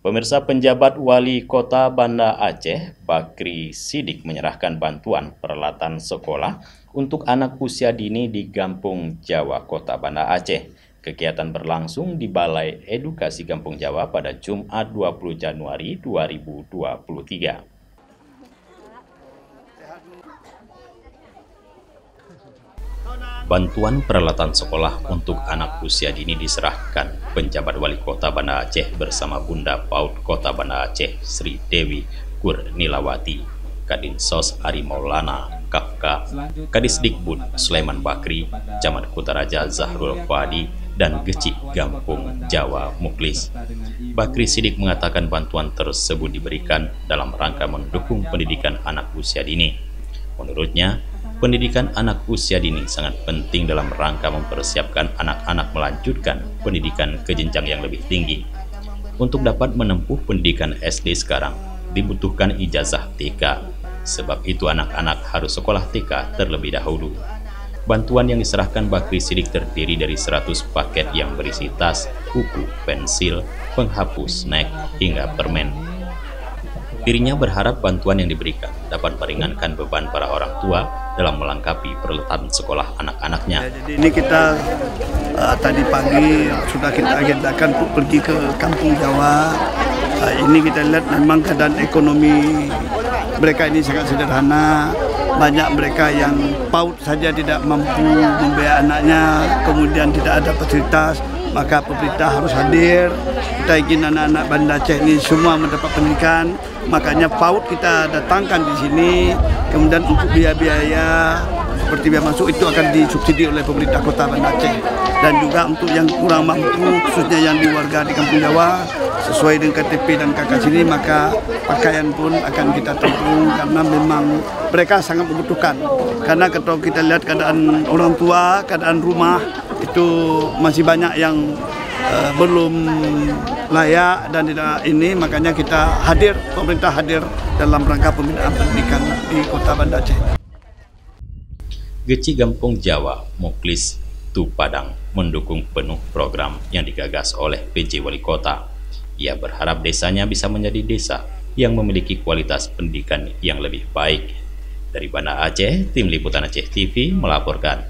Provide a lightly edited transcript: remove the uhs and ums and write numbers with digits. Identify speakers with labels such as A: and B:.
A: Pemirsa, penjabat Wali Kota Banda Aceh, Bakri Sidik, menyerahkan bantuan peralatan sekolah untuk anak usia dini di Kampung Jawa, Kota Banda Aceh. Kegiatan berlangsung di Balai Edukasi Kampung Jawa pada Jumat 20 Januari 2023. Bantuan peralatan sekolah untuk anak usia dini diserahkan penjabat Wali Kota Banda Aceh bersama Bunda PAUD Kota Banda Aceh Sri Dewi Kurnilawati, Kadinsos Ari Maulana Kafka, Kadisdikbud Sulaiman Bakri, Camat Kutaraja Zahrul Fadi, dan Gecik Kampung Jawa Muklis. Bakri Sidik mengatakan bantuan tersebut diberikan dalam rangka mendukung pendidikan anak usia dini. Menurutnya, pendidikan anak usia dini sangat penting dalam rangka mempersiapkan anak-anak melanjutkan pendidikan ke jenjang yang lebih tinggi. Untuk dapat menempuh pendidikan SD sekarang, dibutuhkan ijazah TK. Sebab itu anak-anak harus sekolah TK terlebih dahulu. Bantuan yang diserahkan Bakri Sidik terdiri dari 100 paket yang berisi tas, buku, pensil, penghapus, snack, hingga permen. Dirinya berharap bantuan yang diberikan dapat meringankan beban para orang tua dalam melengkapi peralatan sekolah anak-anaknya.
B: Jadi ini kita tadi pagi sudah kita agendakan untuk pergi ke Kampung Jawa. Ini kita lihat memang keadaan ekonomi mereka ini sangat sederhana. Banyak mereka yang PAUD saja tidak mampu membiayai anaknya, kemudian tidak ada fasilitas, maka pemerintah harus hadir. Kita ingin anak-anak Banda Aceh ini semua mendapat pendidikan, makanya PAUD kita datangkan di sini. Kemudian untuk biaya-biaya seperti biaya masuk itu akan disubsidi oleh pemerintah Kota Banda Aceh. Dan juga untuk yang kurang mampu, khususnya yang di warga di Kampung Jawa, sesuai dengan KTP dan KK sini, maka pakaian pun akan kita tampung karena memang mereka sangat membutuhkan. Karena kalau kita lihat keadaan orang tua, keadaan rumah itu masih banyak yang belum layak dan tidak ini, makanya kita hadir, pemerintah hadir dalam rangka pembinaan pendidikan di Kota Banda Aceh.
A: Gecik Kampung Jawa Muklis Tu Padang mendukung penuh program yang digagas oleh PJ Wali Kota. Ia berharap desanya bisa menjadi desa yang memiliki kualitas pendidikan yang lebih baik. Dari Banda Aceh, Tim Liputan Aceh TV melaporkan.